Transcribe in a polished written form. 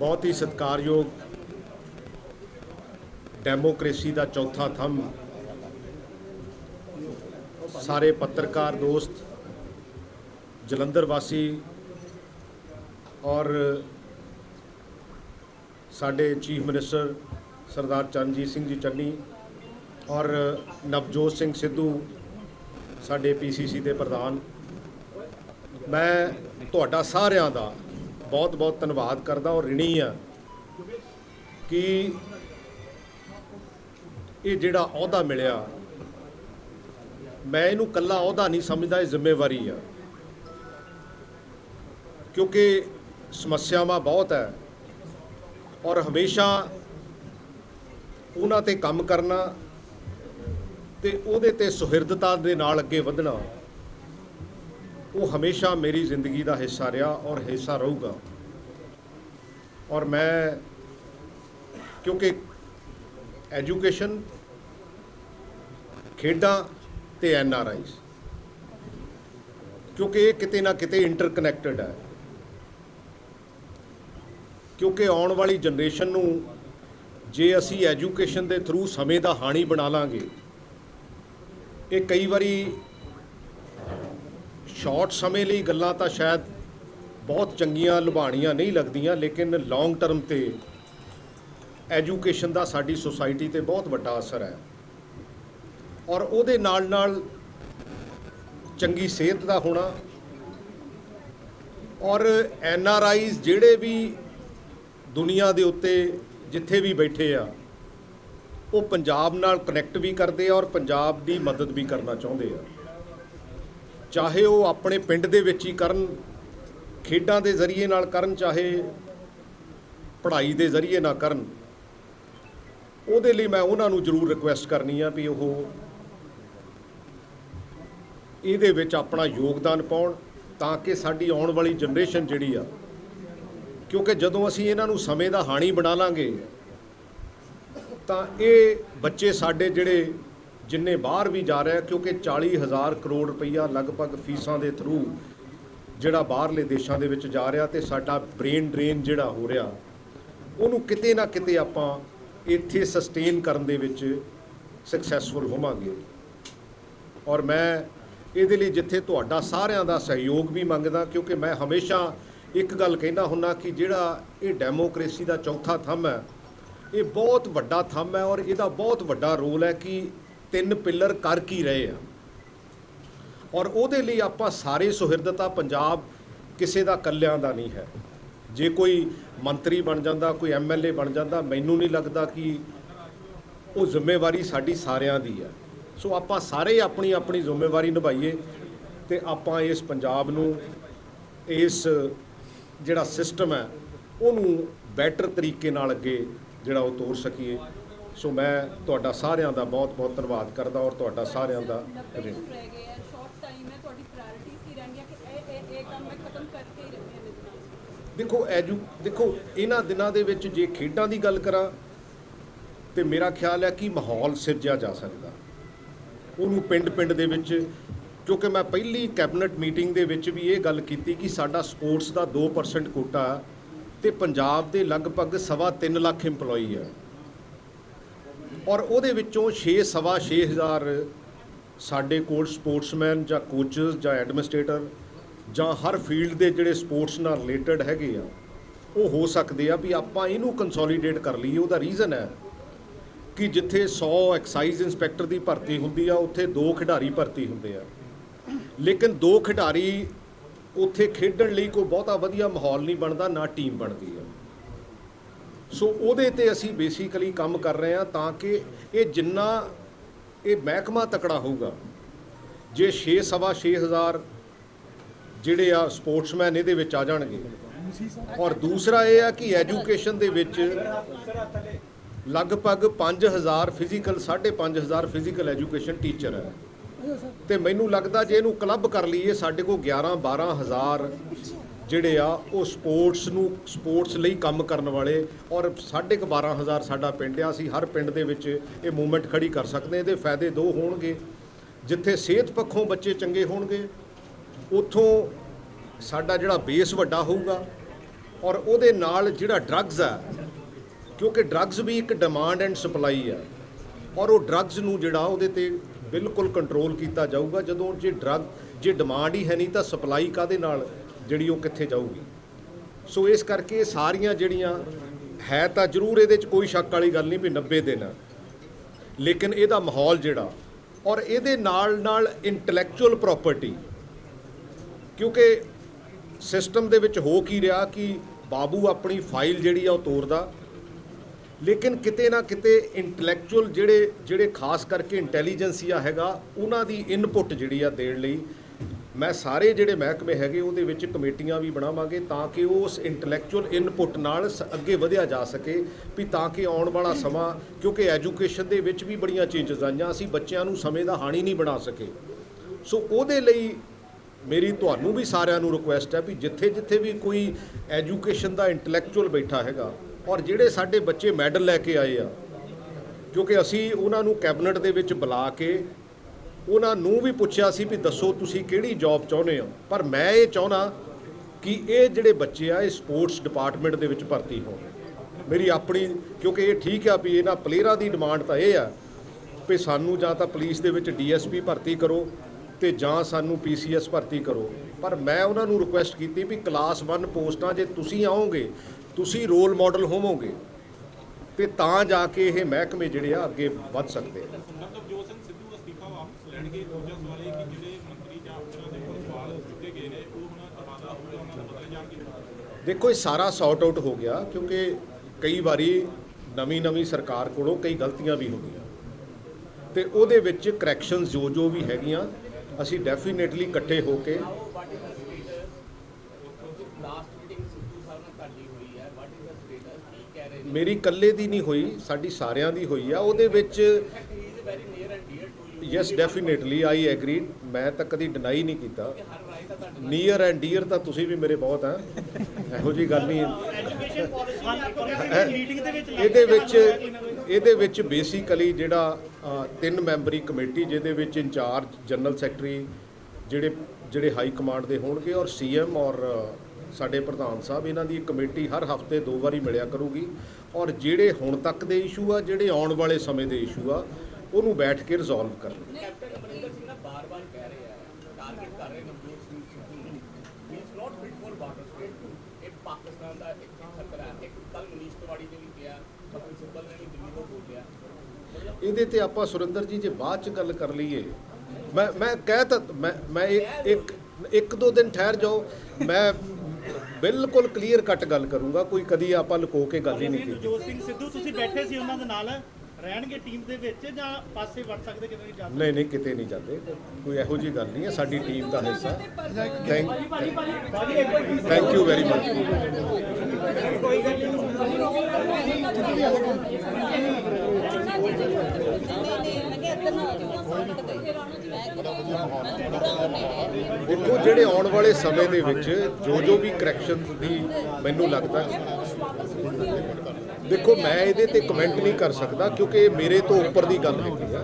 बहुत ही सत्कारयोग डेमोक्रेसी का चौथा थंब सारे पत्रकार दोस्त जलंधर वासी और साडे चीफ मिनिस्टर सरदार चरणजीत सिंह जी चन्नी और नवजोत सिंह सिद्धू साडे PCC के प्रधान, मैं तुहाडा सारिਆਂ ਦਾ बहुत बहुत धन्यवाद करदा और ऋणी हाँ कि ये जिहड़ा अहुदा मिलिया, मैं इनू कल्ला अहुदा नहीं समझदा, ये जिम्मेवारी है क्योंकि समस्यावां बहुत है और हमेशा उन्हां ते काम करना ते उहदे ते सुहिरदता दे नाल अगे वधना वो हमेशा मेरी जिंदगी का हिस्सा रहा और हिस्सा रहूगा। और मैं क्योंकि एजुकेशन, खेडां ते NRIs क्योंकि ये किते ना किते इंटरकनैक्टड है, क्योंकि आने वाली जनरेशन नूं जे असी एजुकेशन के थ्रू समय का हाणी बना लांगे, ये कई बारी शॉर्ट समय ਲਈ ਗੱਲਾਂ ਤਾਂ शायद बहुत ਚੰਗੀਆਂ ਲੁਭਾਣੀਆਂ नहीं लगदियां, लेकिन लॉन्ग टर्म ਤੇ एजुकेशन ਦਾ ਸਾਡੀ सोसाइटी ਤੇ बहुत ਵੱਡਾ असर है और ਉਹਦੇ ਨਾਲ ਚੰਗੀ ਸਿਹਤ ਦਾ ਹੋਣਾ और NRIs ਜਿਹੜੇ ਵੀ ਦੁਨੀਆ ਦੇ ਉੱਤੇ ਜਿੱਥੇ ਵੀ ਬੈਠੇ ਆ ਉਹ ਪੰਜਾਬ ਨਾਲ ਕਨੈਕਟ ਵੀ ਕਰਦੇ ਆ और ਪੰਜਾਬ ਦੀ ਮਦਦ ਵੀ ਕਰਨਾ ਚਾਹੁੰਦੇ ਆ, चाहे वो अपने पिंड दे विच ही करन, खेडां दे जरिए नाल करन, चाहे पढ़ाई दे जरिए ना करन। उहदे लई मैं उन्हां नूं जरूर रिक्वेस्ट करनी आ भी वो इहदे विच अपना योगदान पाउण ताकि साडी आउण वाली जनरेशन जिहड़ी आ, क्योंकि जदों असीं इन्हां नूं समय दा हाणी बना लांगे तां इह बच्चे साडे जिहड़े जिन्ने बाहर भी जा रहे हैं, क्योंकि 40,000 करोड़ रुपया लगभग फीसां के थ्रू जिहड़ा बाहरले देशों के विच जा रहा, तो साडा ब्रेन ड्रेन जिहड़ा हो रहा उहनूं किते ना किते आपां इत्थे सस्टेन करन दे विच सक्सैसफुल होवांगे। और मैं इहदे लई जिथे तुहाडा सारिਆਂ दा सहयोग भी मंगदा, क्योंकि मैं हमेशा एक गल कहना हुन्ना कि जिहड़ा ये डेमोक्रेसी का चौथा थंब है, ये बहुत वड्डा थंब है और इहदा बहुत वड्डा रोल है कि 3 पिलर कर की रहे हैं और उहदे लई आपां सारे सुहिरदता पंजाब किसी का कल्याण का नहीं है। जे कोई मंत्री बन जाता, कोई MLA बन जाता, मैनू नहीं लगता कि वो जिम्मेवारी साडी सारिਆਂ दी है। सो आपां सारे अपनी अपनी जिम्मेवारी निभाइए तो आपां इस पंजाब नूं, इस जिहड़ा सिस्टम है उहनूं बैटर तरीके नाल अगे जिहड़ा वो तोड़ सकीए। सो मैं तुहाडा सारिਆਂ ਦਾ बहुत बहुत धन्यवाद करदा और तुहाडा सारिਆਂ ਦਾ देखो इन्हां दिनां दे विच जे खेडां दी गल करां ते मेरा ख्याल है कि माहौल सिरजिया जा सकदा उहनूं पिंड पिंड दे विच, क्योंकि मैं पहली कैबिनेट मीटिंग दे विच भी ये गल कीती कि साडा स्पोर्ट्स दा 2% कोटा ते पंजाब दे लगभग 3.25 लाख इंपलॉई है और ਉਹਦੇ ਵਿੱਚੋਂ 6,000 ਸਾਡੇ ਕੋਲ ਸਪੋਰਟਸਮੈਨ ਜਾਂ ਕੋਚਸ ਜਾਂ ਐਡਮਿਨਿਸਟ੍ਰੇਟਰ ਜਾਂ ਹਰ ਫੀਲਡ ਦੇ ਜਿਹੜੇ ਸਪੋਰਟਸ ਨਾਲ ਰਿਲੇਟਡ ਹੈਗੇ ਆ, ਉਹ ਹੋ ਸਕਦੇ ਆ ਵੀ ਆਪਾਂ ਇਹਨੂੰ ਕੰਸੋਲੀਡੇਟ ਕਰ ਲਈਏ। ਉਹਦਾ ਰੀਜ਼ਨ ਹੈ ਕਿ ਜਿੱਥੇ 100 ਐਕਸਾਈਜ਼ ਇੰਸਪੈਕਟਰ ਦੀ ਭਰਤੀ ਹੁੰਦੀ ਆ, ਉੱਥੇ 2 ਖਿਡਾਰੀ ਭਰਤੀ ਹੁੰਦੇ ਆ, ਲੇਕਿਨ 2 ਖਿਡਾਰੀ ਉੱਥੇ ਖੇਡਣ ਲਈ ਕੋਈ ਬਹੁਤਾ ਵਧੀਆ ਮਾਹੌਲ ਨਹੀਂ ਬਣਦਾ, ਨਾ ਟੀਮ ਬਣਦੀ ਆ। सो ਉਹਦੇ ਤੇ ਅਸੀਂ ਬੇਸਿਕਲੀ ਕੰਮ ਕਰ ਰਹੇ ਹਾਂ ਤਾਂ ਕਿ ਇਹ ਜਿੰਨਾ ਇਹ ਮਹਿਕਮਾ ਤਕੜਾ ਹੋਊਗਾ, ਜੇ 6,000 ਜਿਹੜੇ ਆ ਸਪੋਰਟਸਮੈਨ ਇਹਦੇ ਵਿੱਚ ਆ ਜਾਣਗੇ। ਔਰ ਦੂਸਰਾ ਇਹ ਆ ਕਿ ਐਜੂਕੇਸ਼ਨ ਦੇ ਵਿੱਚ ਲਗਭਗ 5,000 ਫਿਜ਼ੀਕਲ 5,500 ਫਿਜ਼ੀਕਲ ਐਜੂਕੇਸ਼ਨ ਟੀਚਰ ਹੈ ਤੇ ਮੈਨੂੰ ਲੱਗਦਾ ਜੇ ਇਹਨੂੰ ਕਲੱਬ ਕਰ ਲਈਏ ਸਾਡੇ ਕੋਲ 11-12,000 ਜਿਹੜੇ ਆ ਉਹ ਸਪੋਰਟਸ ਲਈ ਕੰਮ ਕਰਨ ਵਾਲੇ ਔਰ 12,500 ਸਾਡਾ ਪਿੰਡ ਆ। ਅਸੀਂ ਹਰ ਪਿੰਡ ਦੇ ਵਿੱਚ ਇਹ ਮੂਵਮੈਂਟ ਖੜੀ ਕਰ ਸਕਦੇ। ਇਹਦੇ ਫਾਇਦੇ 2 ਹੋਣਗੇ, ਜਿੱਥੇ ਸਿਹਤ ਪੱਖੋਂ ਬੱਚੇ ਚੰਗੇ ਹੋਣਗੇ ਉੱਥੋਂ ਸਾਡਾ ਜਿਹੜਾ ਬੇਸ ਵੱਡਾ ਹੋਊਗਾ ਔਰ ਉਹਦੇ ਨਾਲ ਜਿਹੜਾ ਡਰੱਗਸ ਆ, ਕਿਉਂਕਿ ਡਰੱਗਸ ਵੀ ਇੱਕ ਡਿਮਾਂਡ ਐਂਡ ਸਪਲਾਈ ਆ, ਔਰ ਉਹ ਡਰੱਗਸ ਨੂੰ ਜਿਹੜਾ ਉਹਦੇ ਤੇ ਬਿਲਕੁਲ ਕੰਟਰੋਲ ਕੀਤਾ ਜਾਊਗਾ। ਜਦੋਂ ਜੇ ਡਿਮਾਂਡ ਹੀ ਹੈ ਨਹੀਂ ਤਾਂ ਸਪਲਾਈ ਕਾਹਦੇ ਨਾਲ ਜਿਹੜੀ ਉਹ ਕਿੱਥੇ ਜਾਊਗੀ। ਸੋ ਇਸ ਕਰਕੇ ਸਾਰੀਆਂ ਜਿਹੜੀਆਂ ਹੈ ਤਾਂ ਜ਼ਰੂਰ ਇਹਦੇ 'ਚ ਕੋਈ ਸ਼ੱਕ ਵਾਲੀ ਗੱਲ ਨਹੀਂ ਵੀ 90 ਦਿਨ ਆ, ਲੇਕਿਨ ਇਹਦਾ ਮਾਹੌਲ ਜਿਹੜਾ ਔਰ ਇਹਦੇ ਨਾਲ ਇੰਟੈਲੈਕਚੁਅਲ ਪ੍ਰਾਪਰਟੀ, ਕਿਉਂਕਿ ਸਿਸਟਮ ਦੇ ਵਿੱਚ ਹੋ ਕੀ ਰਿਹਾ ਕਿ ਬਾਬੂ ਆਪਣੀ ਫਾਈਲ ਜਿਹੜੀ ਆ ਉਹ ਤੋਰਦਾ, ਲੇਕਿਨ ਕਿਤੇ ਨਾ ਕਿਤੇ ਇੰਟੈਲੈਕਚੁਅਲ ਜਿਹੜੇ ਖਾਸ ਕਰਕੇ ਇੰਟੈਲੀਜੈਂਸੀਆ ਹੈਗਾ ਉਹਨਾਂ ਦੀ ਇਨਪੁਟ ਜਿਹੜੀ ਆ ਦੇਣ ਲਈ ਮੈਂ ਸਾਰੇ ਜਿਹੜੇ ਮਹਿਕਮੇ ਹੈਗੇ ਉਹਦੇ ਵਿੱਚ ਕਮੇਟੀਆਂ ਵੀ ਬਣਾਵਾਂਗੇ ਤਾਂ ਕਿ ਉਸ ਇੰਟੈਲੈਕਚੁਅਲ ਇਨਪੁਟ ਨਾਲ ਅੱਗੇ ਵਧਿਆ ਜਾ ਸਕੇ, ਵੀ ਤਾਂ ਕਿ ਆਉਣ ਵਾਲਾ ਸਮਾਂ, ਕਿਉਂਕਿ ਐਜੂਕੇਸ਼ਨ ਦੇ ਵਿੱਚ ਵੀ ਬੜੀਆਂ ਚੇਂਜਸ ਆਈਆਂ, ਅਸੀਂ ਬੱਚਿਆਂ ਨੂੰ ਸਮੇਂ ਦਾ ਹਾਣੀ ਨਹੀਂ ਬਣਾ ਸਕੇ। ਸੋ ਉਹਦੇ ਲਈ ਮੇਰੀ ਤੁਹਾਨੂੰ ਵੀ ਸਾਰਿਆਂ ਨੂੰ ਰਿਕੁਐਸਟ ਹੈ ਵੀ ਜਿੱਥੇ ਵੀ ਕੋਈ ਐਜੂਕੇਸ਼ਨ ਦਾ ਇੰਟੈਲੈਕਚੁਅਲ ਬੈਠਾ ਹੈਗਾ, ਔਰ ਜਿਹੜੇ ਸਾਡੇ ਬੱਚੇ ਮੈਡਲ ਲੈ ਕੇ ਆਏ ਆ, ਕਿਉਂਕਿ ਅਸੀਂ ਉਹਨਾਂ ਨੂੰ ਕੈਬਨਿਟ ਦੇ ਵਿੱਚ ਬੁਲਾ ਕੇ ਉਹਨਾਂ ਨੂੰ ਵੀ ਪੁੱਛਿਆ ਸੀ ਵੀ ਦੱਸੋ ਤੁਸੀਂ ਕਿਹੜੀ ਜੌਬ ਚਾਹੁੰਦੇ ਹੋ, ਪਰ ਮੈਂ ਇਹ ਚਾਹੁੰਦਾ ਕਿ ਇਹ ਜਿਹੜੇ ਬੱਚੇ ਆ ਇਹ ਸਪੋਰਟਸ ਡਿਪਾਰਟਮੈਂਟ ਦੇ ਵਿੱਚ ਭਰਤੀ ਹੋਣ। ਮੇਰੀ ਆਪਣੀ, ਕਿਉਂਕਿ ਇਹ ਠੀਕ ਆ ਵੀ ਇਹਨਾਂ ਪਲੇਅਰਾਂ ਦੀ ਡਿਮਾਂਡ ਤਾਂ ਇਹ ਆ ਵੀ ਸਾਨੂੰ ਜਾਂ ਤਾਂ ਪੁਲਿਸ ਦੇ ਵਿੱਚ DSP ਭਰਤੀ ਕਰੋ ਤੇ ਜਾਂ ਸਾਨੂੰ PCS ਭਰਤੀ ਕਰੋ, ਪਰ ਮੈਂ ਉਹਨਾਂ ਨੂੰ ਰਿਕੁਐਸਟ ਕੀਤੀ ਵੀ ਕਲਾਸ 1 ਪੋਸਟਾਂ ਜੇ ਤੁਸੀਂ ਆਓਗੇ, ਤੁਸੀਂ ਰੋਲ ਮਾਡਲ ਹੋਵੋਗੇ ਤੇ ਤਾਂ ਜਾ ਕੇ ਇਹ ਮਹਿਕਮੇ ਜਿਹੜੇ ਆ ਅੱਗੇ ਵੱਧ ਸਕਦੇ ਆ। ਦੇਖੋ ਇਹ ਸਾਰਾ ਸੌਟ ਆਊਟ ਹੋ ਗਿਆ, ਕਿਉਂਕਿ ਕਈ ਵਾਰੀ ਨਵੀਂ ਸਰਕਾਰ ਕੋਲੋਂ ਕਈ ਗਲਤੀਆਂ ਵੀ ਹੁੰਦੀਆਂ ਤੇ ਉਹਦੇ ਵਿੱਚ ਕਰੈਕਸ਼ਨਸ ਜੋ ਵੀ ਹੈਗੀਆਂ ਅਸੀਂ ਡੈਫੀਨੇਟਲੀ ਇਕੱਠੇ ਹੋ ਕੇ ਮੇਰੀ ਇਕੱਲੇ ਦੀ ਨਹੀਂ ਹੋਈ, ਸਾਡੀ ਸਾਰਿਆਂ ਦੀ ਹੋਈ ਆ। ਉਹਦੇ ਵਿੱਚ ਯੈਸ ਡੈਫੀਨੇਟਲੀ ਆਈ ਐਗਰੀ, ਮੈਂ ਤਾਂ ਕਦੀ ਡਿਨਾਈ ਨਹੀਂ ਕੀਤਾ। ਨੀਅਰ ਐਂਡ ਡੀਅਰ ਤਾਂ ਤੁਸੀਂ ਵੀ ਮੇਰੇ ਬਹੁਤ ਆ, ਇਹੋ ਜਿਹੀ ਗੱਲ ਨਹੀਂ। ਇਹਦੇ ਵਿੱਚ ਬੇਸਿਕਲੀ ਜਿਹੜਾ 3 ਮੈਂਬਰੀ ਕਮੇਟੀ, ਜਿਹਦੇ ਵਿੱਚ ਇੰਚਾਰਜ ਜਨਰਲ ਸੈਕਟਰੀ ਜਿਹੜੇ ਹਾਈ ਕਮਾਂਡ ਦੇ ਹੋਣਗੇ, ਔਰ CM ਔਰ ਸਾਡੇ ਪ੍ਰਧਾਨ ਸਾਹਿਬ, ਇਹਨਾਂ ਦੀ ਕਮੇਟੀ ਹਰ ਹਫ਼ਤੇ 2 ਵਾਰੀ ਮਿਲਿਆ ਕਰੂਗੀ, ਔਰ ਜਿਹੜੇ ਹੁਣ ਤੱਕ ਦੇ ਇਸ਼ੂ ਆ, ਜਿਹੜੇ ਆਉਣ ਵਾਲੇ ਸਮੇਂ ਦੇ ਇਸ਼ੂ ਆ, ਉਹਨੂੰ ਬੈਠ ਕੇ ਰਿਜ਼ੋਲਵ ਕਰਨਾ। ਕੈਪਟਨ ਅਮਰਿੰਦਰ ਸਿੰਘ ਨਾ ਬਾਰ-ਬਾਰ ਕਹਿ ਰਹੇ ਆ, ਟਾਰਗੇਟ ਕਰ ਰਹੇ ਨਵਜੋਤ ਸਿੰਘ ਸਿੱਧੂ ਨੂੰ, ਹੀ is not fit for border state. ਇਹ ਪਾਕਿਸਤਾਨ ਦਾ ਇੱਕ ਖਤਰਾ ਹੈ। ਇੱਕ ਕੱਲ ਮਨੀਸ਼ ਤਿਵਾੜੀ ਨੇ ਵੀ ਕਿਹਾ, ਕਪਿਲ ਸਿੱਬਲ ਨੇ ਵੀ ਦਿੱਲੀ ਤੋਂ ਬੋਲਿਆ। ਇਹਦੇ ਤੇ ਆਪਾਂ ਸੁਰਿੰਦਰ ਜੀ ਜੇ ਬਾਅਦ ਚ ਗੱਲ ਕਰ ਲਈਏ, ਮੈਂ ਕਹਿ ਤਾਂ ਮੈਂ ਇੱਕ ਦੋ ਦਿਨ ਠਹਿਰ ਜਾਓ, ਮੈਂ ਬਿਲਕੁਲ ਕਲੀਅਰ ਕੱਟ ਗੱਲ ਕਰੂੰਗਾ, ਕੋਈ ਕਦੀ ਆਪਾਂ ਲੁਕੋ ਕੇ ਗੱਲ ਹੀ ਨਹੀਂ ਕੀਤੀ। ਨਵਜੋਤ ਸਿੰਘ ਸਿੱਧੂ ਤੁਸੀਂ ਬੈਠੇ ਸੀ ਉਹਨਾਂ ਦੇ ਨਾਲ, ਰਹਿਣਗੇ ਟੀਮ ਦੇ ਵਿੱਚ ਜਾਂ ਪਾਸੇ ਵੜ ਸਕਦੇ, ਕਿਤੇ ਨਹੀਂ ਜਾਂਦੇ? ਨਹੀਂ ਕਿਤੇ ਨਹੀਂ ਜਾਂਦੇ, ਕੋਈ ਇਹੋ ਜਿਹੀ ਗੱਲ ਨਹੀਂ ਹੈ, ਸਾਡੀ ਟੀਮ ਦਾ ਹਿੱਸਾ। Thank you very much. ਦੇਖੋ ਜਿਹੜੇ ਆਉਣ ਵਾਲੇ ਸਮੇਂ ਦੇ ਵਿੱਚ ਜੋ ਵੀ ਕਰੈਕਸ਼ਨ ਦੀ ਮੈਨੂੰ ਲੱਗਦਾ, ਦੇਖੋ ਮੈਂ ਇਹਦੇ ਤੇ ਕਮੈਂਟ ਨਹੀਂ ਕਰ ਸਕਦਾ ਕਿਉਂਕਿ ਇਹ ਮੇਰੇ ਤੋਂ ਉੱਪਰ ਦੀ ਗੱਲ ਹੈਗੀ ਆ।